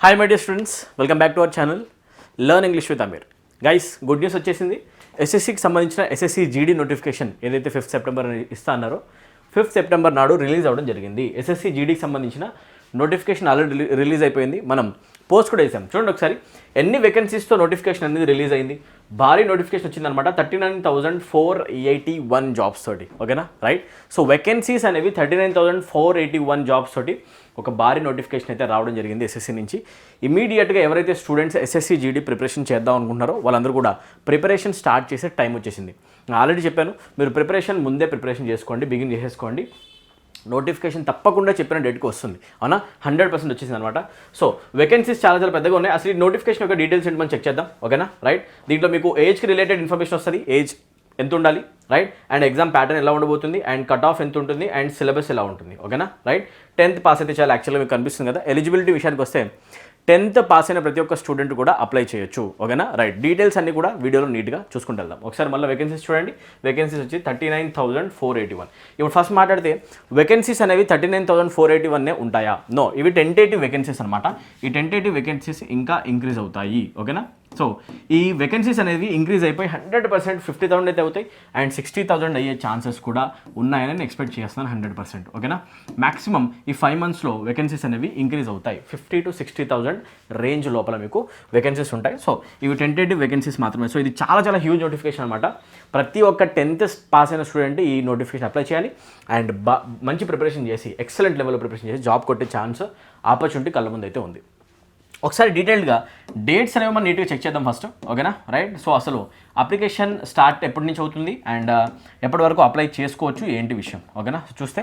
Hi my dear students, welcome back to our channel learn English with Ameer. Guys, good news వచ్చేసింది. ఎస్ఎస్సికి సంబంధించిన SSC GD notification ఏదైతే 5th September ఇస్తా అన్నారో 5th September నాడు release అవ్వడం జరిగింది. ఎస్ఎస్సి జీడీకి సంబంధించిన నోటిఫికేషన్ ఆల్రెడీ రిలీజ్ అయిపోయింది. మనం పోస్ట్ కూడా వేసాం. చూడండి ఒకసారి ఎన్ని వేకెన్సీస్తో నోటిఫికేషన్ అనేది రిలీజ్ అయింది. భారీ నోటిఫికేషన్ వచ్చిందనమాట. 39,481 జాబ్స్ తోటి. ఓకేనా, రైట్. సో వేకెన్సీస్ అనేవి 39,481 జాబ్స్ తోటి ఒక భారీ నోటిఫికేషన్ అయితే రావడం జరిగింది ఎస్ఎస్సి నుంచి. ఇమీడియట్గా ఎవరైతే స్టూడెంట్స్ ఎస్ఎస్సి జీడీ ప్రిపరేషన్ చేద్దాం అనుకుంటున్నారో వాళ్ళందరూ కూడా ప్రిపరేషన్ స్టార్ట్ చేసే టైం వచ్చేసింది. ఆల్రెడీ చెప్పాను, మీరు ప్రిపరేషన్ ముందే ప్రిపరేషన్ చేసుకోండి, బిగిన్ చేసేసుకోండి. నోటిఫికేషన్ తప్పకుండా చెప్పిన డేట్కి వస్తుంది. అవునా, 100% వచ్చేసింది అనమాట. సో వేకెన్సీస్ చాలా చాలా పెద్దగా ఉన్నాయి. అసలు ఈ నోటిఫికేషన్ యొక్క డీటెయిల్స్ ఏంటి మనం చెక్ చేద్దాం. ఓకేనా, రైట్. దీంట్లో మీకు ఏజ్కి రిలేటెడ్ ఇన్ఫర్మేషన్ వస్తుంది. ఏజ్ ఎంత ఉండాలి, రైట్, అండ్ ఎగ్జామ్ ప్యాటర్న్ ఎలా ఉండబోతుంది, అండ్ కట్ ఆఫ్ ఎంత ఉంటుంది, అండ్ సిలబస్ ఎలా ఉంటుంది. ఓకేనా, రైట్. 10th పాస్ అయితే చాలా యాక్చువల్గా మీకు కనిపిస్తుంది కదా. ఎలిజిబిలిటీ విషయానికి వస్తే 10th పాస్ అయిన ప్రతి ఒక్క స్టూడెంట్ కూడా అప్లై చేయొచ్చు. ఓకేనా, రైట్. డీటెయిల్స్ అన్ని కూడా వీడియోలో నీట్గా చూసుకుంటూ వెళ్దాం. ఒకసారి మళ్ళీ వేకెన్సీస్ చూడండి. వేకెన్సీస్ వచ్చి 39,481. ఇప్పుడు ఫస్ట్ మాట్లాడితే వేకెన్సీస్ అనేవి 39,481 ఉంటాయా? నో, ఇవి టెంటేటివ్ వేకెన్సీస్ అనమాట. ఈ టెంటేటివ్ వేకెన్సీస్ ఇంకా ఇంక్రీజ్ అవుతాయి. ఓకేనా, సో ఈ వేకెన్సీస్ అనేవి ఇంక్రీజ్ అయిపోయి 100% 50,000 అయితే అవుతాయి, అండ్ 60,000 అయ్యే ఛాన్సెస్ కూడా ఉన్నాయని నేను ఎక్స్పెక్ట్ చేస్తున్నాను 100%. ఓకేనా, మాక్సిమం ఈ 5 monthsలో వేకెన్సీస్ అనేవి ఇంక్రీజ్ అవుతాయి. 50,000 to 60,000 రేంజ్ లోపల మీకు వేకెన్సీస్ ఉంటాయి. సో ఇవి టెంటేటివ్ వేకెన్సీస్ మాత్రమే. సో ఇది చాలా చాలా హ్యూజ్ నోటిఫికేషన్ అనమాట. ప్రతి ఒక్క 10th పాస్ అయిన స్టూడెంట్ ఈ నోటిఫికేషన్ అప్లై చేయాలి, అండ్ మంచి ప్రిపరేషన్ చేసి ఎక్సలెంట్ లెవెల్లో ప్రిపరేషన్ చేసి జాబ్ కొట్టే ఛాన్స్, ఆపర్చునిటీ కళ్ళ ముందు అయితే ఉంది. ఒకసారి డీటెయిల్డ్గా డేట్స్ అనేవి మనం నీట్గా చెక్ చేద్దాం ఫస్ట్. ఓకేనా, రైట్. సో అసలు అప్లికేషన్ స్టార్ట్ ఎప్పటి నుంచి అవుతుంది, అండ్ ఎప్పటి వరకు అప్లై చేసుకోవచ్చు, ఏంటి విషయం. ఓకేనా, చూస్తే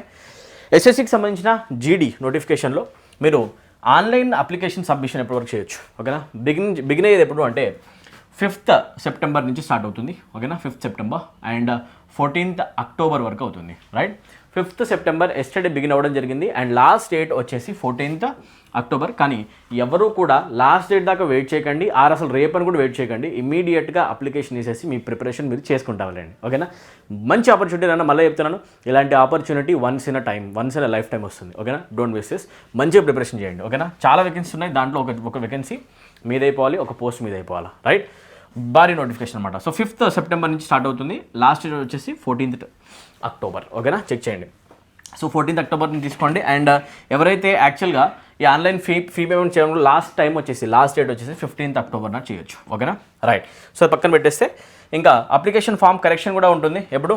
ఎస్ఎస్సికి సంబంధించిన జీడీ నోటిఫికేషన్లో మీరు ఆన్లైన్ అప్లికేషన్ సబ్మిషన్ ఎప్పటి వరకు చేయొచ్చు. ఓకేనా, బిగిన్ అయ్యేది ఎప్పుడు అంటే 5th సెప్టెంబర్ నుంచి స్టార్ట్ అవుతుంది. ఓకేనా, 5th September and 14th October వరకు అవుతుంది. Right, 5th September yesterday begin అవ్వడం జరిగింది, అండ్ లాస్ట్ డేట్ వచ్చేసి 14th అక్టోబర్. కానీ ఎవరు కూడా లాస్ట్ డేట్ దాకా వెయిట్ చేయకండి, అసలు రేపని కూడా వెయిట్ చేయకండి. ఇమీడియట్గా అప్లికేషన్ వేసేసి మీ ప్రిపరేషన్ మీరు చేసుకుంటావాలండి. ఓకేనా, మంచి ఆపర్చునిటీ అన్న మళ్ళీ చెప్తున్నాను. ఇలాంటి opportunity once in a life time వస్తుంది. ఓకేనా, డోంట్ వేస్ట్ దిస్. మంచిగా ప్రిపరేషన్ చేయండి. ఓకేనా, చాలా వేకెన్సీ ఉన్నాయి. దాంట్లో ఒక వేకెన్సీ మీదైపోవాలి, ఒక పోస్ట్ మీదైపోవాలి. రైట్, భారీ నోటిఫికేషన్ అనమాట. సో 5th సెప్టెంబర్ నుంచి స్టార్ట్ అవుతుంది. లాస్ట్ డేట్ వచ్చేసి 14th అక్టోబర్. ఓకేనా, చెక్ చేయండి. సో 14th అక్టోబర్ నుంచి తీసుకోండి. అండ్ ఎవరైతే యాక్చువల్గా ఈ ఆన్లైన్ ఫీ పేమెంట్ చేయడంలో లాస్ట్ డేట్ వచ్చేసి 15th అక్టోబర్ నాడు చేయొచ్చు. ఓకేనా, రైట్. సో పక్కన పెట్టేస్తే ఇంకా అప్లికేషన్ ఫామ్ కరెక్షన్ కూడా ఉంటుంది. ఎప్పుడు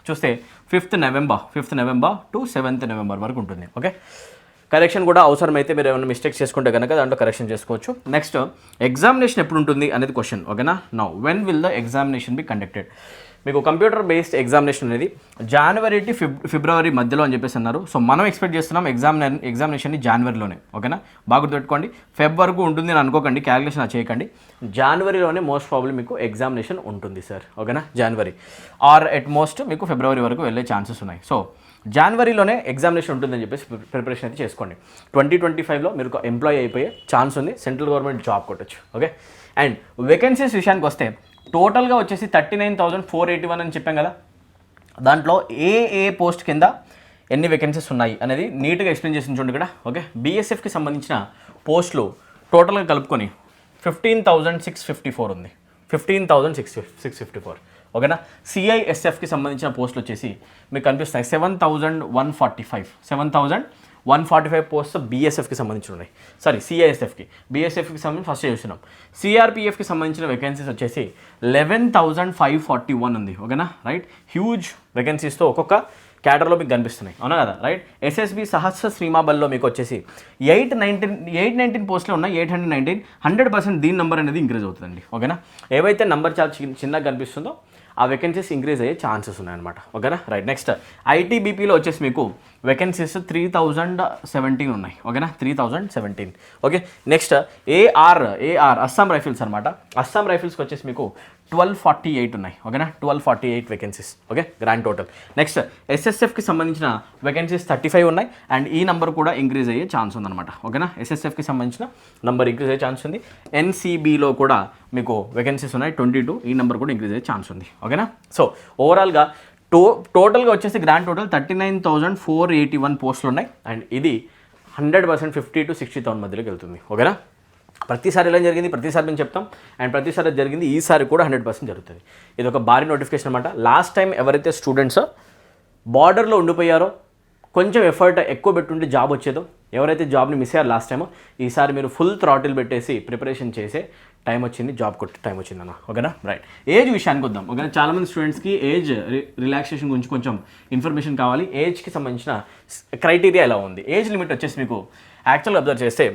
చూస్తే 5th November to 7th November వరకు ఉంటుంది. ఓకే, కరెక్షన్ కూడా అవసరమైతే మీరు ఏమైనా మిస్టేక్స్ చేసుకుంటే కనుక దాంట్లో కరెక్షన్ చేసుకోవచ్చు. నెక్స్ట్, ఎగ్జామినేషన్ ఎప్పుడు ఉంటుంది అనేది క్వశ్చన్. ఓకేనా, now when will the examination be conducted? మీకు కంప్యూటర్ బేస్డ్ ఎగ్జామినేషన్ అనేది జనవరి టు ఫిబ్రవరి మధ్యలో అని చెప్పేసి అన్నారు. సో మనం ఎక్స్పెక్ట్ చేస్తున్నాం ఎగ్జామినేషన్ని జనవరిలోనే. ఓకేనా, బాగా గుర్తుపెట్టుకోండి. ఫెబ్ వరకు ఉంటుంది అని అనుకోకండి, క్యాలిక్యులేషన్ చేయకండి. జనవరిలోనే మోస్ట్ ప్రాబ్లీ మీకు ఎగ్జామినేషన్ ఉంటుంది సార్. ఓకేనా, జనవరి ఆర్ ఎట్ మోస్ట్ మీకు ఫిబ్రవరి వరకు వెళ్ళే ఛాన్సెస్ ఉన్నాయి. సో జనవరిలోనే ఎగ్జామినేషన్ ఉంటుందని చెప్పేసి ప్రిపరేషన్ అయితే చేసుకోండి. 2025లో మీరు ఎంప్లాయీ అయిపోయే ఛాన్స్ ఉంది, సెంట్రల్ గవర్నమెంట్ జాబ్ కొట్టచ్చు. ఓకే, అండ్ వేకెన్సీస్ విషయానికి వస్తే టోటల్గా వచ్చేసి 39,481 అని చెప్పాం కదా. దాంట్లో ఏ పోస్ట్ కింద ఎన్ని వేకెన్సీస్ ఉన్నాయి అనేది నీట్గా ఎక్స్ప్లెయిన్ చేసి చూడండి ఇక్కడ. ఓకే, బీఎస్ఎఫ్కి సంబంధించిన పోస్టులు టోటల్గా కలుపుకొని 15,654 ఉంది. 15,654. ఓకేనా, సిఐఎస్ఎఫ్కి సంబంధించిన పోస్టులు వచ్చేసి మీకు కనిపిస్తాయి 7,145 పోస్ట్స్ బీఎస్ఎఫ్కి సంబంధించి ఉన్నాయి. సారీ, బీఎస్ఎఫ్కి సంబంధించి ఫస్ట్ చూస్తున్నాం. సిఆర్పిఎఫ్కి సంబంధించిన వేకెన్సీస్ వచ్చేసి 11,541 ఉంది. ఓకేనా, రైట్. హ్యూజ్ వేకెన్సీస్తో ఒక్కొక్క క్యాటర్లో మీకు కనిపిస్తున్నాయి. అవునా కదా, రైట్. ఎస్ఎస్బి సహస్ర శ్రీమాబల్లో మీకు వచ్చేసి 819 పోస్టులు ఉన్నాయి. 819, 100% దీని నెంబర్ అనేది ఇంక్రీజ్ అవుతుందండి. ఓకేనా, ఏవైతే నెంబర్ చాలా చిన్నగా కనిపిస్తుందో ఆ వేకెన్సీస్ ఇంక్రీజ్ అయ్యే ఛాన్సెస్ ఉన్నాయన్నమాట. ఓకేనా, రైట్. నెక్స్ట్, ఐటీబీపీలో వచ్చేసి మీకు వేకెన్సీస్ 3,017 ఉన్నాయి. ఓకేనా, 3,017. Okay, next AR Assam Rifles అనమాట. అస్సాం రైఫిల్స్కి వచ్చేసి మీకు 1248 ఉన్నాయి. ఓకేనా, 1248 vacancies. Okay, grand total. Next, ఎస్ఎస్ఎఫ్కి సంబంధించిన వేకెన్సీస్ 35 ఉన్నాయి, అండ్ ఈ నెంబర్ కూడా ఇంక్రీజ్ అయ్యే ఛాన్స్ ఉందన్నమాట. ఓకేనా, ఎస్ఎస్ఎఫ్కి సంబంధించిన నెంబర్ ఇంక్రీజ్ అయ్యే ఛాన్స్ ఉంది. ఎన్సీబీలో కూడా మీకు వేకెన్సీస్ ఉన్నాయి 22, ఈ నెంబర్ కూడా ఇంక్రీజ్ అయ్యే ఛాన్స్ ఉంది. ఓకేనా, సో ఓవరాల్గా టోటల్గా వచ్చేసి గ్రాండ్ టోటల్ 39,481 పోస్టులు ఉన్నాయి, అండ్ ఇది 100% 50,000 to 60,000 మధ్యలోకి వెళ్తుంది. ఓకేనా, ప్రతిసారి ఎలా జరిగింది, ప్రతిసారి మేము చెప్తాం, అండ్ ప్రతిసారి జరిగింది, ఈసారి కూడా 100% జరుగుతుంది. ఇది ఒక భారీ నోటిఫికేషన్ అనమాట. లాస్ట్ టైం ఎవరైతే స్టూడెంట్స్ బార్డర్లో ఉండిపోయారో, కొంచెం ఎఫర్ట్ ఎక్కువ పెట్టుంటే జాబ్ వచ్చేదో, ఎవరైతే జాబ్ని మిస్ అయ్యారు లాస్ట్ టైం, ఈసారి మీరు ఫుల్ థ్రాటిల్ పెట్టేసి ప్రిపరేషన్ చేసే టైం వచ్చింది, జాబ్ కొట్టే టైం వచ్చిందన్న. ఓకేనా, రైట్. ఏజ్ విషయానికి వద్దాం. ఓకేనా, చాలామంది స్టూడెంట్స్కి ఏజ్ రిలాక్సేషన్ గురించి కొంచెం ఇన్ఫర్మేషన్ కావాలి. ఏజ్కి సంబంధించిన క్రైటీరియా ఎలా ఉంది? ఏజ్ లిమిట్ వచ్చేసి మీకు యాక్చువల్గా అబ్జర్వ్ చేస్తే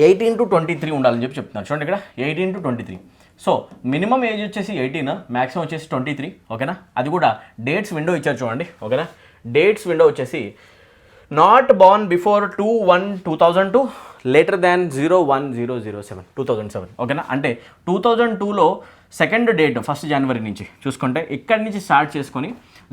18 to 23 ఉండాలని చెప్పి చెప్తున్నారు. చూడండి ఇక్కడ 18 to 23. సో మినిమం ఏజ్ వచ్చేసి 18, మ్యాక్సిమం వచ్చేసి 23. ఓకేనా, అది కూడా డేట్స్ విండో ఇచ్చారు చూడండి. ఓకేనా, డేట్స్ విండో వచ్చేసి not born before 2/1/2002, later than 0/1/007 2007. ఓకేనా, అంటే 2002లో సెకండ్ డేట్ 1 జనవరి నుంచి చూసుకుంటే ఇక్కడి నుంచి స్టార్ట్ చేసుకొని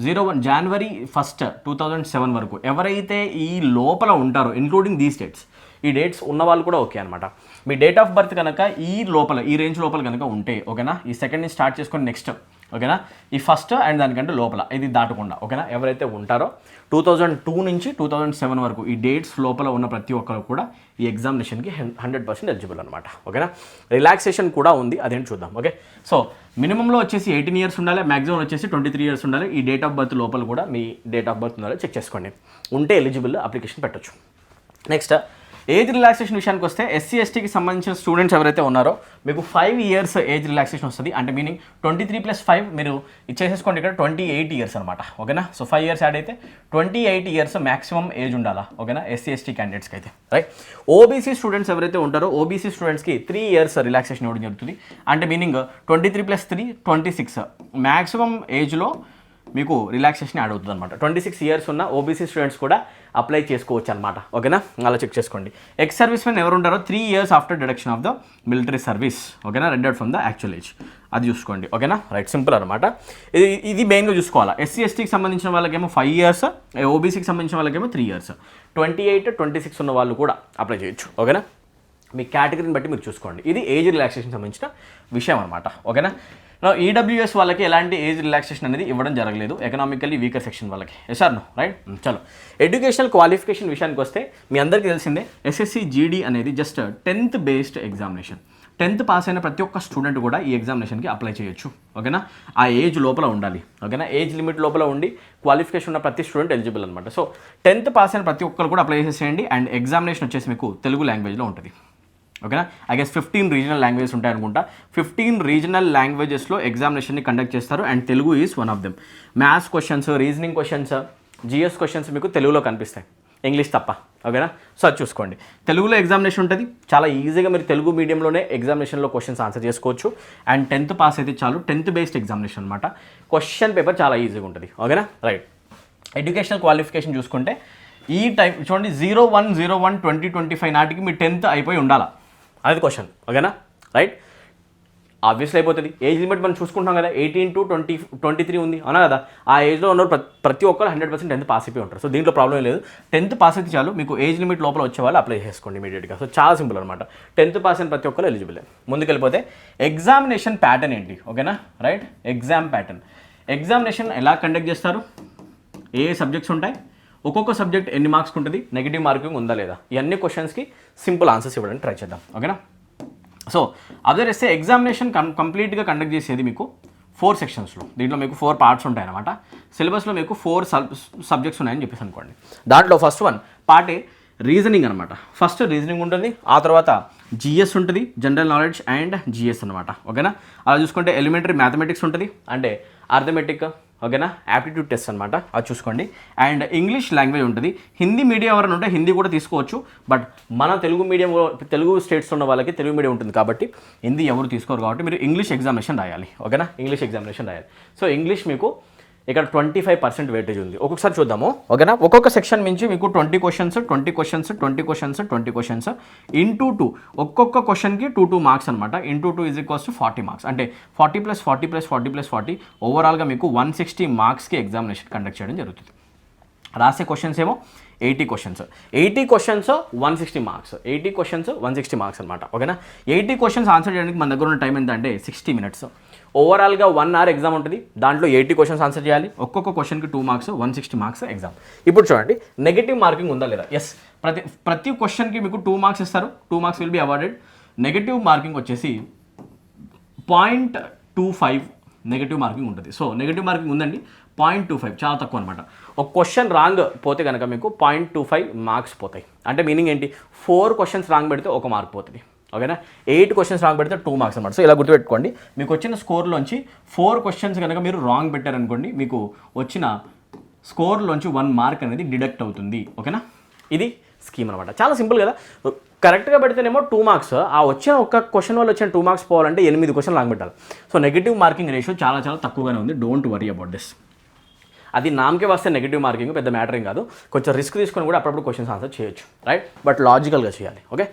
01 జనవరి 1, 2007 వరకు ఎవరైతే ఈ లోపల ఉంటారో, ఇంక్లూడింగ్ దీస్ డేట్స్, ఈ డేట్స్ ఉన్న వాళ్ళు కూడా ఓకే అనమాట. మీ డేట్ ఆఫ్ బర్త్ కనుక ఈ లోపల, ఈ రేంజ్ లోపల కనుక ఉంటే, ఓకేనా, ఈ సెకండ్ నుంచి స్టార్ట్ చేసుకొని నెక్స్ట్, ఓకేనా, ఈ ఫస్ట్ అండ్ దానికంటే లోపల ఇది దాటకుండా, ఓకేనా, ఎవరైతే ఉంటారో 2002 నుంచి 2007 వరకు ఈ డేట్స్ లోపల ఉన్న ప్రతి ఒక్కరు కూడా ఈ ఎగ్జామినేషన్కి 100% ఎలిజిబుల్ అనమాట. ఓకేనా, రిలాక్సేషన్ కూడా ఉంది, అదేంటి చూద్దాం. ఓకే, సో మినిమంలో వచ్చేసి 18 years ఉండాలి, మ్యాక్సిమం వచ్చేసి 23 years ఉండాలి. ఈ డేట్ ఆఫ్ బర్త్ లోపల కూడా మీ డేట్ ఆఫ్ బర్త్ ఉండాలి, చెక్ చేసుకోండి. ఉంటే ఎలిజిబుల్, అప్లికేషన్ పెట్టొచ్చు. నెక్స్ట్ ఏజ్ రిలాక్సేషన్ విషయానికి వస్తే SC STకి సంబంధించిన స్టూడెంట్స్ ఎవరైతే ఉన్నారో మీకు 5 years ఏజ్ రిలాక్సేషన్ వస్తుంది. అంటే మీనింగ్ 23 + 5 మీరు ఇచ్చేసేసుకోండి, ఇక్కడ 28 years అనమాట. ఓకేనా, సో 5 years యాడ్ అయితే 28 years మ్యాక్సిమం ఏజ్ ఉండాలా. ఓకేనా, SC ST క్యాండిడేట్స్కి అయితే, రైట్. OBC స్టూడెంట్స్ ఎవరైతే ఉంటారో OBC స్టూడెంట్స్కి 3 years రిలాక్సేషన్ ఇవ్వడం జరుగుతుంది. అంటే మీనింగ్ 23 + 3 26 మ్యాక్సిమం ఏజ్లో మీకు రిలాక్సేషన్ యాడ్ అవుతుంది అనమాట. 26 years ఉన్న OBC స్టూడెంట్స్ కూడా అప్లై చేసుకోవచ్చు అనమాట. ఓకేనా, అలా చెక్ చేసుకోండి. ఎక్స్ సర్వీస్ మెన్ ఎవరు ఉంటారో 3 years after deduction of the military service, ఓకేనా, rounded from the actual age, అది చూసుకోండి. ఓకేనా, రైట్, సింపుల్ అనమాట. ఇది మెయిన్గా చూసుకోవాలా. SC STకి సంబంధించిన వాళ్ళకేమో 5 years, OBCకి సంబంధించిన వాళ్ళకేమో 3 years. 28, 26 ఉన్న వాళ్ళు కూడా అప్లై చేయొచ్చు. ఓకేనా, మీ కేటగిరీని బట్టి మీరు చూసుకోండి. ఇది ఏజ్ రిలాక్సేషన్ సంబంధించిన విషయం అనమాట. ఓకేనా, EWS వాళ్ళకి ఎలాంటి ఏజ్ రిలాక్సేషన్ అనేది ఇవ్వడం జరగలేదు, ఎకనామికల్లీ వీకర్ సెక్షన్ వాళ్ళకి. Yes or no, right. చలో, ఎడ్యుకేషనల్ క్వాలిఫికేషన్ విషయానికి వస్తే మీ అందరికీ తెలిసిందే SSC GD అనేది just 10th based examination. 10th pass అయిన ప్రతి ఒక్క స్టూడెంట్ కూడా ఈ ఎగ్జామినేషన్కి అప్లై చేయొచ్చు. ఓకేనా, ఆ ఏజ్ లోపల ఉండాలి. ఓకేనా, ఏజ్ లిమిట్ లోపల ఉండి క్వాలిఫికేషన్ ఉన్న ప్రతి స్టూడెంట్ ఎలిజిబుల్ అనమాట. సో 10th పాస్ అయిన ప్రతి ఒక్కరు కూడా అప్లై చేసేయండి. అండ్ ఎగ్జామినేషన్ వచ్చేసి మీకు తెలుగు లాంగ్వేజ్లో ఉంటుంది. ఓకేనా, ఐ గెస్ 15 రీజనల్ లాంగ్వేజెస్ ఉంటాయి అనుకుంటా. 15 రీజనల్ లాంగ్వేజెస్లో ఎగ్జామినేషన్ని కండక్ట్ చేస్తారు. And Telugu is one of them. Maths questions, reasoning questions, GS questions మీకు తెలుగులో కనిపిస్తాయి, ఇంగ్లీష్ తప్ప. ఓకేనా, సో అది చూసుకోండి. తెలుగులో ఎగ్జామినేషన్ ఉంటుంది, చాలా ఈజీగా మీరు తెలుగు మీడియంలోనే ఎగ్జామినేషన్లో క్వశ్చన్స్ ఆన్సర్ చేసుకోవచ్చు. అండ్ 10th పాస్ అయితే చాలు, 10th బేస్డ్ ఎగ్జామినేషన్ అనమాట. క్వశ్చన్ పేపర్ చాలా ఈజీగా ఉంటుంది. ఓకేనా, రైట్. ఎడ్యుకేషనల్ క్వాలిఫికేషన్ చూసుకుంటే ఈ టైం చూడండి, 01/01/2025 నాటికి మీ 10th అయిపోయి ఉండాలా, అది క్వశ్చన్. ఓకేనా, రైట్. ఆబ్వియస్లీ అయిపోతుంది. ఏజ్ లిమిట్ మనం చూసుకుంటాం కదా, 18 to 23 ఉంది, అవునా కదా. ఆ ఏజ్లో ఉన్న ప్రతి ఒక్కరు 100% 10th పాస్ అయిపోయి ఉంటారు. సో దీంట్లో ప్రాబ్లం లేదు. 10th పాస్ అయితే చాలు, మీకు ఏజ్ లిమిట్ లోపల వచ్చే వాళ్ళు అప్లై చేసుకోండి ఇమీడియట్గా. సో చాలా సింపుల్ అనమాట. 10th పాస్ అయిన ప్రతి ఒక్కరు ఎలిజిబుల్. ముందుకెళ్ళిపోతే ఎగ్జామినేషన్ ప్యాటర్న్ ఏంటి? ఓకేనా, రైట్. ఎగ్జామ్ ప్యాటర్న్, ఎగ్జామినేషన్ ఎలా కండక్ట్ చేస్తారు, ఏ సబ్జెక్ట్స్ ఉంటాయి, ఒక్కొక్క సబ్జెక్ట్ ఎన్ని మార్క్స్ ఉంటుంది, నెగిటివ్ మార్కింగ్ ఉందా లేదా, ఇవన్నీ క్వశ్చన్స్కి సింపుల్ ఆన్సర్స్ ఇవ్వడానికి ట్రై చేద్దాం. ఓకేనా, సో అబ్జర్వ్ చేస్తే ఎగ్జామినేషన్ కంప్లీట్గా కండక్ట్ చేసేది మీకు 4 sectionsలో. దీంట్లో మీకు 4 parts ఉంటాయి అనమాట. సిలబస్లో మీకు 4 సబ్జెక్ట్స్ ఉన్నాయని చెప్పేసి అనుకోండి. దాంట్లో first one part A reasoning అనమాట. ఫస్ట్ రీజనింగ్ ఉంటుంది, ఆ తర్వాత GS ఉంటుంది, జనరల్ నాలెడ్జ్ అండ్ GS అనమాట. ఓకేనా, అలా చూసుకుంటే ఎలిమెంటరీ మ్యాథమెటిక్స్ ఉంటుంది, అంటే అర్థమెటిక్, ఓకేనా, యాప్టిట్యూడ్ టెస్ట్ అనమాట, అది చూసుకోండి. అండ్ ఇంగ్లీష్ లాంగ్వేజ్ ఉంటుంది. హిందీ మీడియం ఎవరైనా ఉంటే హిందీ కూడా తీసుకోవచ్చు, బట్ మన తెలుగు స్టేట్స్లో ఉన్న వాళ్ళకి తెలుగు మీడియం ఉంటుంది కాబట్టి హిందీ ఎవరు తీసుకోరు కాబట్టి మీరు ఇంగ్లీష్ ఎగ్జామినేషన్ రాయాలి. ఓకేనా, ఇంగ్లీష్ ఎగ్జామినేషన్ రాయాలి. సో ఇంగ్లీష్ మీకు ఇక్కడ 25% వెయిటేజ్ ఉంది. ఒక్కొక్కసారి చూద్దాము. ఓకేనా, ఒక్కొక్క సెక్షన్ నుంచి మీకు 20 questions ఇంటూ 2, ఒక్కొక్క క్వశ్చన్కి 2 marks అనమాట. Into 2 = 40 marks. అంటే 40 + 40 + 40 + 40 ఓవరాల్గా మీకు 160 marksకి ఎగ్జామినేషన్ కండక్ట్ చేయడం జరుగుతుంది. రాసే క్వశ్చన్స్ ఏమో 80 questions. 80 questions 160 marks. 80 questions 160 marks అనమాట. ఓకేనా, 80 questions ఆన్సర్ చేయడానికి మన దగ్గర ఉన్న టైం ఎంత అంటే 60 minutes. ఓవరాల్గా 1 hour ఎగ్జామ్ ఉంటుంది, దాంట్లో 80 questions ఆన్సర్ చేయాలి. ఒక్కొక్క క్వశ్చన్కి 2 marks, 160 marks ఎగ్జామ్. ఇప్పుడు చూడండి, నెగిటివ్ మార్కింగ్ ఉందా లేదా. ఎస్, ప్రతి క్వశ్చన్కి మీకు 2 marks ఇస్తారు. 2 marks will be awarded. Negative marking వచ్చేసి 0.25 నెగటివ్ మార్కింగ్ ఉంటుంది. సో నెగటివ్ మార్కింగ్ ఉందండి 0.25, చాలా తక్కువ అనమాట. ఒక క్వశ్చన్ రాంగ్ పోతే కనుక మీకు 0.25 మార్క్స్ పోతాయి. అంటే మీనింగ్ ఏంటి, 4 క్వశ్చన్స్ రాంగ్ పెడితే 1 మార్క్ పోతుంది. ఓకేనా, 8 క్వశ్చన్స్ రాంగ్ పెడితే 2 మార్క్స్ అనమాట. సో ఇలా గుర్తుపెట్టుకోండి, మీకు వచ్చిన స్కోర్లోంచి 4 క్వశ్చన్స్ కనుక మీరు రాంగ్ పెట్టారనుకోండి, మీకు వచ్చిన స్కోర్లోంచి 1 మార్క్ అనేది డిడక్ట్ అవుతుంది. ఓకేనా, ఇది స్కీమ్ అనమాట. చాలా సింపుల్ కదా. కరెక్ట్గా పెడితేనేమో 2 మార్క్స్, ఆ వచ్చిన ఒక్క క్వశ్చన్ వల్ల వచ్చిన 2 మార్క్స్ పోవాలంటే 8 క్వశ్చన్ రాంగ్ పెట్టాలి. సో నెగిటివ్ మార్కింగ్ రేషియో చాలా చాలా తక్కువగానే ఉంది. Don't worry about this. అది నామకే వస్తే నెగిటివ్ మార్కింగ్ పెద్ద మ్యాటర్ ఏం కాదు. కొంచెం రిస్క్ తీసుకొని కూడా అప్పుడప్పుడు క్వశ్చన్స్ ఆన్సర్ చేయొచ్చు, రైట్? బట్ లాజికల్గా చేయాలి. ఓకే,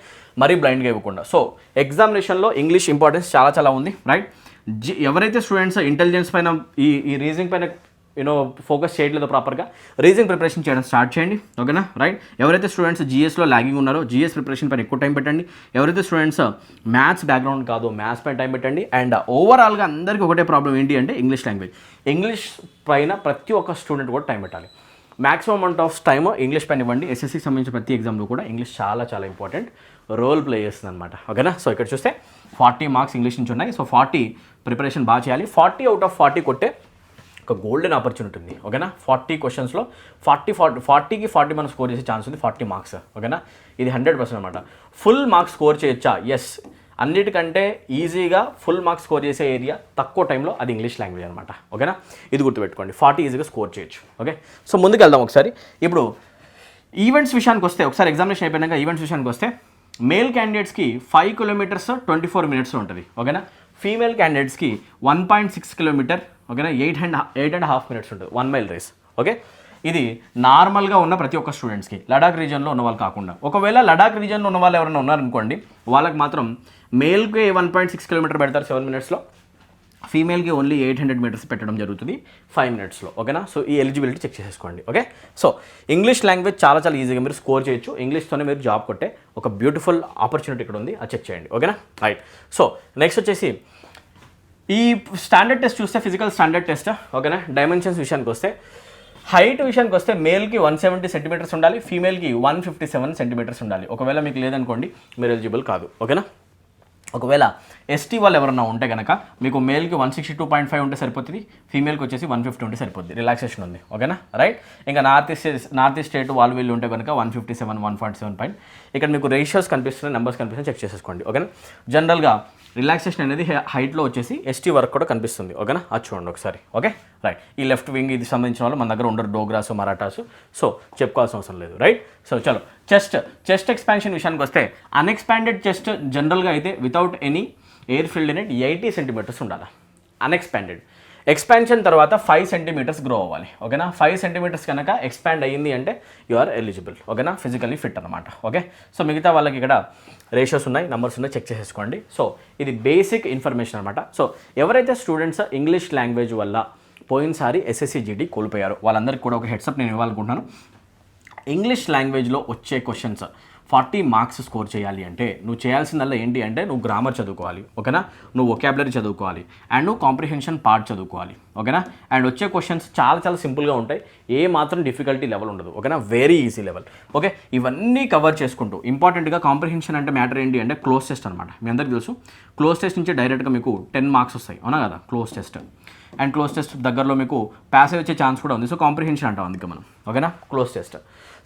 మరీ బ్లైండ్గా ఇవ్వకుండా. సో ఎగ్జామినేషన్లో ఇంగ్లీష్ ఇంపార్టెన్స్ చాలా చాలా ఉంది, రైట్? ఎవరైతే స్టూడెంట్స్ ఇంటెలిజెన్స్ పైన ఈ రీజనింగ్ పైన ఫోకస్ చేయట్లేదు ప్రాపర్గా, రీజనింగ్ ప్రిపరేషన్ చేయడం స్టార్ట్ చేయండి. ఓకేనా, రైట్? ఎవరైతే స్టూడెంట్స్ జీఎస్లో లాగింగ్ ఉన్నారో జీఎస్ ప్రిపరేషన్ పైన ఎక్కువ టైం పెట్టండి. ఎవరైతే స్టూడెంట్స్ మ్యాథ్స్ బ్యాక్గ్రౌండ్ కాదో మ్యాథ్స్ పైన టైం పెట్టండి. అండ్ ఓవరాల్గా అందరికీ ఒకటే ప్రాబ్లం ఏంటి అంటే ఇంగ్లీష్ లాంగ్వేజ్. ఇంగ్లీష్ పైన ప్రతి ఒక్క స్టూడెంట్ కూడా టైం పెట్టాలి. Maximum amount of time English పైన ఇవ్వండి. ఎస్ఎస్సికి సంబంధించిన ప్రతి ఎగ్జామ్లో కూడా ఇంగ్లీష్ చాలా చాలా ఇంపార్టెంట్ రోల్ ప్లే చేస్తుంది అనమాట. ఓకేనా, సో ఇక్కడ చూస్తే 40 మార్క్స్ ఇంగ్లీష్ నుంచి ఉన్నాయి. సో 40 ప్రిపరేషన్ బాగా చేయాలి. 40 అవుట్ ఆఫ్ 40 కొట్టే ఒక గోల్డెన్ ఆపర్చునిటీ ఉంది. ఓకేనా, 40 క్వశ్చన్స్లో 40కి 40 మనం స్కోర్ చేసే ఛాన్స్ ఉంది. 40 మార్క్స్. ఓకేనా, ఇది 100% అనమాట. ఫుల్ మార్క్స్ స్కోర్ చేయొచ్చా? ఎస్. అన్నిటికంటే ఈజీగా ఫుల్ మార్క్స్ స్కోర్ చేసే ఏరియా తక్కువ టైంలో అది ఇంగ్లీష్ లాంగ్వేజ్ అనమాట. ఓకేనా, ఇది గుర్తుపెట్టుకోండి. 40 ఈజీగా స్కోర్ చేయొచ్చు. ఓకే, సో ముందుకు వెళ్దాం ఒకసారి. ఇప్పుడు ఈవెంట్స్ విషయానికి వస్తే, ఒకసారి ఎగ్జామినేషన్ అయిపోయినాక ఈవెంట్స్ విషయానికి వస్తే, మేల్ క్యాండిడేట్స్కి 5 కిలోమీటర్స్ 24 మినిట్స్ ఉంటుంది. ఓకేనా, ఫీమేల్ క్యాండిడేట్స్కి 1.6 కిలోమీటర్, ఓకేనా, 8.5 మినిట్స్ ఉంటుంది 1 మైల్ రేస్. ఓకే, ఇది నార్మల్గా ఉన్న ప్రతి ఒక్క స్టూడెంట్స్కి, లడాక్ రీజియన్లో ఉన్న వాళ్ళు కాకుండా. ఒకవేళ లడాక్ రీజియన్లో ఉన్న వాళ్ళు ఎవరైనా ఉన్నారనుకోండి, వాళ్ళకి మాత్రం మేల్కి 1.6 కిలోమీటర్ పెడతారు 7 మినిట్స్లో, ఫీమేల్కి ఓన్లీ 800 మీటర్స్ పెట్టడం జరుగుతుంది 5 మినిట్స్లో. ఓకేనా, సో ఈ ఎలిజిబిలిటీ చెక్ చేసేసుకోండి. ఓకే, సో ఇంగ్లీష్ లాంగ్వేజ్ చాలా చాలా ఈజీగా మీరు స్కోర్ చేయొచ్చు. ఇంగ్లీష్తోనే మీరు జాబ్ కొట్టే ఒక బ్యూటిఫుల్ ఆపర్చునిటీ ఇక్కడ ఉంది, అది చెక్ చేయండి. ఓకేనా, రైట్. సో నెక్స్ట్ వచ్చేసి ఈ స్టాండర్డ్ టెస్ట్ చూస్తే, ఫిజికల్ స్టాండర్డ్ టెస్ట్. ఓకేనా, డైమెన్షన్స్ విషయానికి వస్తే, హైట్ విషయానికి వస్తే మేల్కి 170 సెంటీమీటర్స్ ఉండాలి, ఫీమేల్కి 157 సెంటీమీటర్స్ ఉండాలి. ఒకవేళ మీకు లేదనుకోండి మీరు ఎలిజిబుల్ కాదు. ఓకేనా, ఒకవేళ ఎస్టీ వాళ్ళు ఎవరన్నా ఉంటే కనుక మీకు మేల్కి 162.5 ఉంటే సరిపోతుంది, ఫీమేల్కి వచ్చేసి 150 ఉంటే సరిపోతుంది. రిలాక్సేషన్ ఉంది. ఓకేనా, రైట్? ఇంకా నార్త్ ఈస్ట్ స్టేట్ వాళ్ళు వీళ్ళు ఉంటే కనుక 157, 147 పాయింట్. ఇక్కడ మీకు రేషియోస్ కనిపిస్తున్నాయి, నెంబర్స్ కనిపిస్తున్నాయి, చెక్ చేసేసుకోండి. ఓకేనా, జనరల్గా రిలాక్సేషన్ అనేది హైట్లో వచ్చేసి ఎస్టీ వరకు కూడా కనిపిస్తుంది. ఓకేనా, అది చూడండి ఒకసారి. Okay, right. ఈ లెఫ్ట్ వింగ్ ఇది సంబంధించిన వాళ్ళు మన దగ్గర ఉండరు, డోగ్రాస్, మరాఠాస్. సో చెప్పుకోవాల్సిన అవసరం లేదు, రైట్? సో చలో, చెస్ట్ ఎక్స్పాన్షన్ విషయానికి వస్తే, అన్ఎక్స్పాండెడ్ చెస్ట్ జనరల్గా అయితే without any air filled in it 80 centimetres ఉండాలి అన్ఎక్స్పాండెడ్. ఎక్స్పాన్షన్ తర్వాత 5 సెంటీమీటర్స్ గ్రో అవ్వాలి. ఓకేనా, 5 సెంటీమీటర్స్ కనుక ఎక్స్పాండ్ అయ్యింది అంటే యు ఆర్ ఎలిజిబుల్. ఓకేనా, ఫిజికల్లీ ఫిట్ అనమాట. ఓకే, సో మిగతా వాళ్ళకి ఇక్కడ రేషియోస్ ఉన్నాయి, నెంబర్స్ ఉన్నాయి, చెక్ చేసేసుకోండి. సో ఇది బేసిక్ ఇన్ఫర్మేషన్ అనమాట. సో ఎవరైతే స్టూడెంట్స్ ఇంగ్లీష్ లాంగ్వేజ్ వల్ల పోయినసారి ఎస్ఎస్సి జీడీ కోల్పోయారో వాళ్ళందరికీ కూడా ఒక హెడ్సప్ నేను ఇవ్వాలనుకుంటున్నాను. ఇంగ్లీష్ లాంగ్వేజ్లో వచ్చే క్వశ్చన్స్ 40 మార్క్స్ స్కోర్ చేయాలి అంటే నువ్వు చేయాల్సిందల్లా ఏంటి అంటే నువ్వు గ్రామర్ చదువుకోవాలి. ఓకేనా, నువ్వు వొకాబులరీ చదువుకోవాలి, అండ్ నువ్వు కాంప్రిహెన్షన్ పార్ట్ చదువుకోవాలి. ఓకేనా, అండ్ వచ్చే క్వశ్చన్స్ చాలా చాలా సింపుల్గా ఉంటాయి, ఏ మాత్రం డిఫికల్టీ లెవెల్ ఉండదు. ఓకేనా, వెరీ ఈజీ లెవెల్. ఓకే, ఇవన్నీ కవర్ చేసుకుంటూ ఇంపార్టెంట్గా కాంప్రిహెన్షన్ అంటే మ్యాటర్ ఏంటి అంటే క్లోజ్ టెస్ట్ అనమాట. మీ అందరికీ తెలుసు, క్లోజ్ టెస్ట్ నుంచి డైరెక్ట్గా మీకు 10 మార్క్స్ వస్తాయి. అవునా కదా, cloze test. And cloze test దగ్గరలో మీకు ప్యాసేజ్ వచ్చే ఛాన్స్ కూడా ఉంది. సో కాంప్రిహెన్షన్ అంటాం అందుకే మనం. ఓకేనా, cloze test.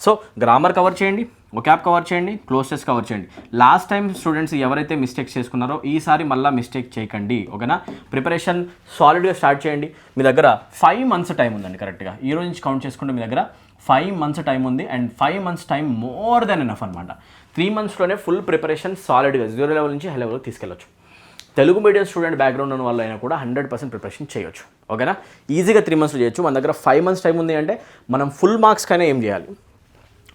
So grammar cover చేయండి, వొకాబ్ కవర్ చేయండి, క్లోజ్ టెస్ట్ కవర్ చేయండి. లాస్ట్ టైం స్టూడెంట్స్ ఎవరైతే మిస్టేక్స్ చేసుకున్నారో ఈసారి మళ్ళీ మిస్టేక్ చేయకండి. ఓకేనా, ప్రిపరేషన్ సాలిడ్గా స్టార్ట్ చేయండి. మీ దగ్గర 5 మంత్స్ టైం ఉందండి. కరెక్ట్గా ఈ రోజు నుంచి కౌంట్ చేసుకుంటే మీ దగ్గర 5 మంత్స్ టైం ఉంది. And 5 months time more than enough అనమాట. 3 మంత్స్లోనే ఫుల్ ప్రిపరేషన్ సాలిడ్గా 0 లెవెల్ నుంచి హై లెవెల్కి తీసుకెళ్ళచ్చు. తెలుగు మీడియం స్టూడెంట్ బ్యాక్గ్రౌండ్ ఉన్న వాళ్ళు అయినా కూడా 100% ప్రిపరేషన్ చేయొచ్చు. ఓకేనా, ఈజీగా 3 మంత్స్లో చేయొచ్చు. మన దగ్గర 5 మంత్స్ టైం ఉంది అంటే మనం ఫుల్ మార్క్స్ కైనా ఏం చేయాలి,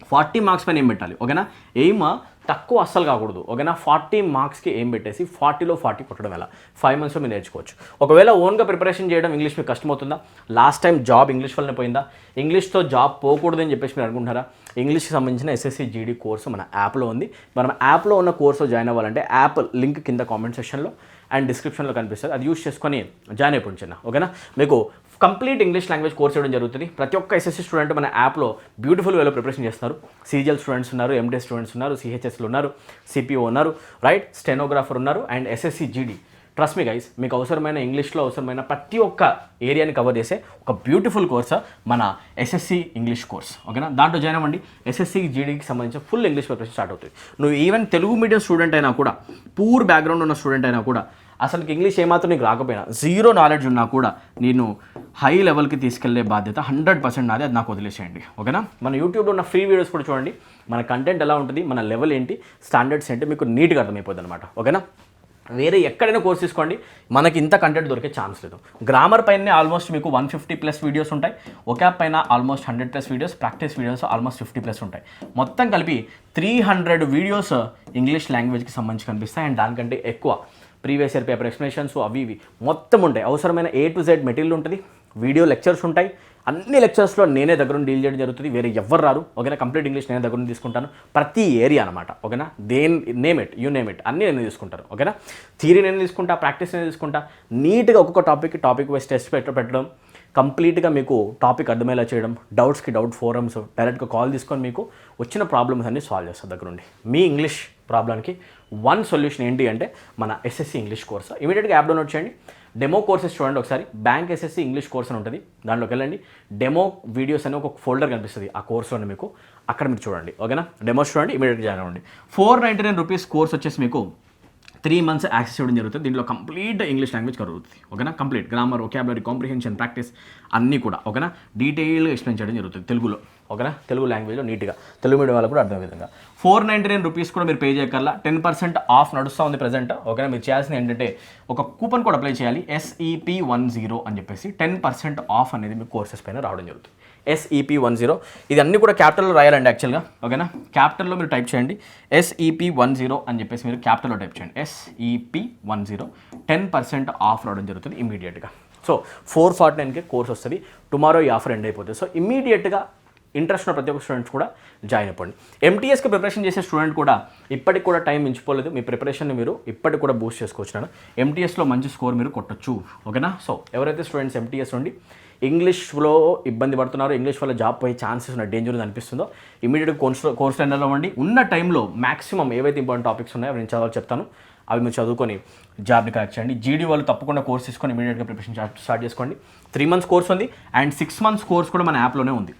40 మార్క్స్ పైన ఏం పెట్టాలి. ఓకేనా, ఎయిమ్ తక్కువ అస్సలు కాకూడదు. ఓకేనా, 40 మార్క్స్కి ఏం పెట్టేసి 40లో 40 కొట్టడం ఎలా 5 మంత్స్లో మీరు నేర్చుకోవచ్చు. ఒకవేళ ఓన్గా ప్రిపరేషన్ చేయడం ఇంగ్లీష్ మీకు కష్టమవుతుందా, లాస్ట్ టైం జాబ్ ఇంగ్లీష్ వల్లనే పోయిందా, ఇంగ్లీష్తో జాబ్ పోకూడదని చెప్పేసి మీరు అనుకుంటారా, ఇంగ్లీష్కి సంబంధించిన ఎస్ఎస్సి జీడీ కోర్సు మన యాప్లో ఉంది. మనం యాప్లో ఉన్న కోర్సులో జాయిన్ అవ్వాలంటే యాప్ లింక్ కింద కామెంట్ సెక్షన్లో అండ్ డిస్క్రిప్షన్లో కనిపిస్తుంది, అది యూస్ చేసుకొని జాయిన్ అయిపోయింది చిన్న. ఓకేనా, మీకు కంప్లీట్ ఇంగ్లీష్ లాంగ్వేజ్ కోర్స్ ఇవ్వడం జరుగుతుంది. ప్రతి ఒక్క ఎస్ఎస్సీ స్టూడెంట్ మన యాప్లో బ్యూటిఫుల్ వేలో ప్రిపరేషన్ చేస్తారు. సీజీఎల్ స్టూడెంట్స్ ఉన్నారు, ఎంటీ స్టూడెంట్స్ ఉన్నారు, సిహెచ్ఎస్లు ఉన్నారు, సిపిఓ ఉన్నారు, రైట్, స్టెనోగ్రాఫర్ ఉన్నారు, అండ్ ఎస్ఎస్సీ జీడీ. ట్రస్ట్ మీ గైస్, మీకు అవసరమైన ఇంగ్లీష్లో అవసరమైన ప్రతి ఒక్క ఏరియాని కవర్ చేసే ఒక బ్యూటిఫుల్ కోర్స్ మన ఎస్ఎస్సీ ఇంగ్లీష్ కోర్స్. ఓకేనా, దాంట్లో జాయిన్ అవ్వండి. ఎస్ఎస్సీ జీడీకి సంబంధించిన ఫుల్ ఇంగ్లీష్ ప్రిపరేషన్ స్టార్ట్ అవుతుంది. నువ్వు ఈవెన్ తెలుగు మీడియం స్టూడెంట్ అయినా కూడా, పూర్ బ్యాక్గ్రౌండ్ ఉన్న స్టూడెంట్ అయినా కూడా, అసలు ఇంగ్లీష్ ఏమాత్రం నీకు రాకపోయినా, జీరో నాలెడ్జ్ ఉన్నా కూడా నేను హై లెవెల్కి తీసుకెళ్లే బాధ్యత 100% నాది. అది నాకు వదిలేసేయండి. ఓకేనా, మన యూట్యూబ్లో ఉన్న ఫ్రీ వీడియోస్ కూడా చూడండి. మన కంటెంట్ ఎలా ఉంటుంది, మన లెవెల్ ఏంటి, స్టాండర్డ్స్ ఏంటి మీకు నీట్గా అర్థమైపోతుంది అనమాట. ఓకేనా, వేరే ఎక్కడైనా కోర్స్ తీసుకోండి, మనకి ఇంత కంటెంట్ దొరికే ఛాన్స్ లేదు. గ్రామర్ పైన ఆల్మోస్ట్ మీకు 150+ వీడియోస్ ఉంటాయి. ఒకాబ్ పైన almost 100+ videos, practice videos almost 50+ ఉంటాయి. మొత్తం కలిపి 300 వీడియోస్ ఇంగ్లీష్ లాంగ్వేజ్కి సంబంధించి కనిపిస్తాయి. అండ్ దానికంటే ఎక్కువ ప్రీవియస్ ఇయర్ పేపర్ ఎక్స్ప్లెనేషన్స్ అవి ఇవి మొత్తం ఉంటాయి. అవసరమైన A to Z మెటీరియల్ ఉంటుంది, వీడియో లెక్చర్స్ ఉంటాయి. అన్ని లెక్చర్స్లో నేనే దగ్గర డీల్ చేయడం జరుగుతుంది, వేరే ఎవ్వరు రారు. ఓకేనా, కంప్లీట్ ఇంగ్లీష్ నేనే దగ్గర తీసుకుంటాను, ప్రతి ఏరియా అనమాట. ఓకేనా, నేమ్ ఇట్ అన్నీ నేను తీసుకుంటాను. ఓకేనా, థియరీ నేను తీసుకుంటా, ప్రాక్టీస్ నేను తీసుకుంటా. నీట్గా ఒక్కొక్క టాపిక్ వైస్ టెస్ట్ పెట్టడం, కంప్లీట్గా మీకు టాపిక్ అర్థమయ్యేలా చేయడం, డౌట్స్కి డౌట్ ఫోరమ్స్, డైరెక్ట్గా కాల్ తీసుకొని మీకు వచ్చిన ప్రాబ్లమ్స్ అన్ని సాల్వ్ చేస్తారు దగ్గర ఉండి. మీ ఇంగ్లీష్ ప్రాబ్లంకి వన్ సొల్యూషన్ ఏంటి అంటే మన ఎస్ఎస్సీ ఇంగ్లీష్ కోర్స్. ఇమీడియట్గా యాప్ డౌన్లోడ్ చేయండి. డెమో కోర్సెస్ చూడండి ఒకసారి. బ్యాంక్ ఎస్ఎస్సీ ఇంగ్లీష్ కోర్స్ అని ఉంటుంది, దాంట్లోకి వెళ్ళండి. డెమో వీడియోస్ అని ఒక ఫోల్డర్ కనిపిస్తుంది ఆ కోర్స్లోనే మీకు, అక్కడ మీరు చూడండి. ఓకేనా, డెమోస్ చూడండి, ఇమీడియట్గా జాయిన్ అవ్వండి. 499 రూపీస్ కోర్స్ వచ్చేసి మీకు 3 months యాక్సెస్ ఇవ్వడం జరుగుతుంది. దీంట్లో కంప్లీట్ ఇంగ్లీష్ లాంగ్వేజ్ కవర్ అవుతుంది. ఓకేనా, complete grammar, vocabulary, comprehension, practice అన్నీ కూడా. ఓకేనా, డీటెయిల్గా ఎక్స్ప్లెయిన్ చేయడం జరుగుతుంది తెలుగులో. ఓకేనా, తెలుగు లాంగ్వేజ్లో నీట్గా, తెలుగు మీడియం వాళ్ళకు కూడా అర్థం విధంగా. 499 రూపీస్ కూడా మీరు పే చేయగల. 10% ఆఫ్ నడుస్తూ ఉంది ప్రజెంట్. ఓకేనా, మీరు చేయాల్సింది ఏంటంటే ఒక కూపన్ కూడా అప్లై చేయాలి, SEP10 అని చెప్పేసి. 10% ఆఫ్ అనేది మీ కోర్సెస్ పైన రావడం జరుగుతుంది. SEP10 ఇది అన్నీ కూడా క్యాపిటల్లో రాయాలండి యాక్చువల్గా. ఓకేనా, క్యాపిటల్లో మీరు టైప్ చేయండి SEP10 అని చెప్పేసి మీరు క్యాపిటల్లో టైప్ చేయండి SEP10. 10% ఆఫ్ రావడం జరుగుతుంది ఇమీడియట్గా. సో 449కి కోర్స్ వస్తుంది. టుమారో ఈ ఆఫర్ ఎండ్ అయిపోతుంది. సో ఇమీడియట్గా ఇంట్రెస్ట్ ఉన్న ప్రతి ఒక్క స్టూడెంట్స్ కూడా జాయిన్ అయిపోండి. MTSకి ప్రిపరేషన్ చేసే స్టూడెంట్ కూడా ఇప్పటికి కూడా టైం మించిపోలేదు. మీ ప్రిపరేషన్ని మీరు ఇప్పటికి కూడా బూస్ట్ చేసుకోవచ్చు. MTSలో మంచి స్కోర్ మీరు కొట్టచ్చు. ఓకేనా, సో ఎవరైతే స్టూడెంట్స్ MTS నుండి ఇంగ్లీష్లో ఇబ్బంది పడుతున్నారు, ఇంగ్లీష్ వల్ల జాబ్ పోయే ఛాన్సెస్ ఉన్న డేంజర్ అనిపిస్తుందో, ఇమీడియట్గా కోర్స్ టెండర్లో అవ్వండి. ఉన్న టైంలో మ్యాక్సిమం ఏవైతే ఇంపార్టెంట్ టాపిక్స్ ఉన్నాయో నేను చదవాలి చెప్తాను, అవి మీరు చదువుకొని జాబ్ని కరెక్ట్ చేయండి. జీడీ వాళ్ళు తప్పకుండా కోర్స్ తీసుకొని ఇమీడియట్గా ప్రిపరేషన్ స్టార్ట్ చేసుకోండి. 3 months కోర్స్ ఉంది, అండ్ 6 months కోర్స్ కూడా మన యాప్లోనే ఉంది.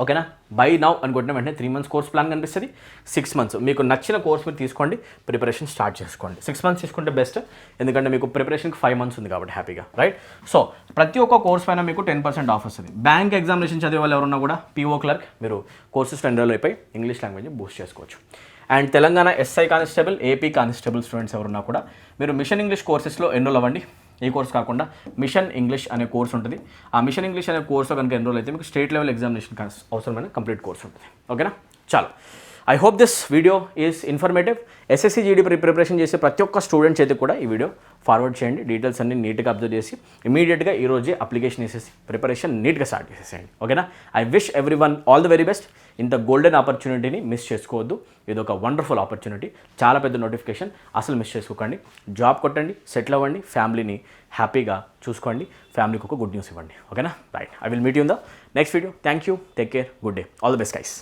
ఓకేనా, బై నౌ అని కొట్టిన వెంటనే 3 months కోర్స్ ప్లాన్ కనిపిస్తుంది. 6 months మీకు నచ్చిన కోర్స్ మీరు తీసుకోండి, ప్రిపరేషన్ స్టార్ట్ చేసుకోండి. 6 months తీసుకుంటే బెస్ట్, ఎందుకంటే మీకు ప్రిపరేషన్కి 5 months ఉంది కాబట్టి హ్యాపీగా, రైట్. సో ప్రతి ఒక్క కోర్స్ పైన మీకు 10% ఆఫ్ వస్తుంది. బ్యాంక్ ఎగ్జామినేషన్ చదివే వాళ్ళు ఎవరున్నా కూడా PO క్లర్క్ మీరు కోర్సెస్ టెండర్లో అయిపోయి ఇంగ్లీష్ లాంగ్వేజ్ బూస్ట్ చేసుకోవచ్చు. And Telangana SI constable, AP constable students ఎవరున్నా కూడా మీరు మిషన్ ఇంగ్లీష్ కోర్సెస్లో ఎన్రోల్ అవ్వండి. ఈ కోర్స్ కాకుండా మిషన్ ఇంగ్లీష్ అనే కోర్స్ ఉంటుంది. ఆ మిషన్ ఇంగ్లీష్ అనే కోర్స్లో కనుక ఎన్రోల్ అయితే మీకు స్టేట్ లెవెల్ ఎగ్జామినేషన్ అవసరమైన కంప్లీట్ కోర్స్ ఉంటుంది. ఓకేనా, చాలు. I hope this video is informative. SSC GD preparation చేసే ప్రతి ఒక్క స్టూడెంట్స్ అయితే కూడా ఈ వీడియో ఫార్వర్డ్ చేయండి. డీటెయిల్స్ అన్ని నీట్గా అబ్జర్వ్ చేసి ఇమీడియట్గా ఈ రోజే అప్లికేషన్ వేసేసి ప్రిపరేషన్ నీట్గా స్టార్ట్ చేసేసేయండి. ఓకేనా, I wish everyone all the very best. ఇంత గోల్డెన్ ఆపర్చునిటీని మిస్ చేసుకోవద్దు. ఇది ఒక వండర్ఫుల్ ఆపర్చునిటీ, చాలా పెద్ద నోటిఫికేషన్, అసలు మిస్ చేసుకోకండి. జాబ్ కొట్టండి, సెటిల్ అవ్వండి, ఫ్యామిలీని హ్యాపీగా చూసుకోండి, ఫ్యామిలీకి ఒక గుడ్ న్యూస్ ఇవ్వండి. ఓకేనా, right. I will meet you in the next video. Thank you, take care, good day, all the best guys.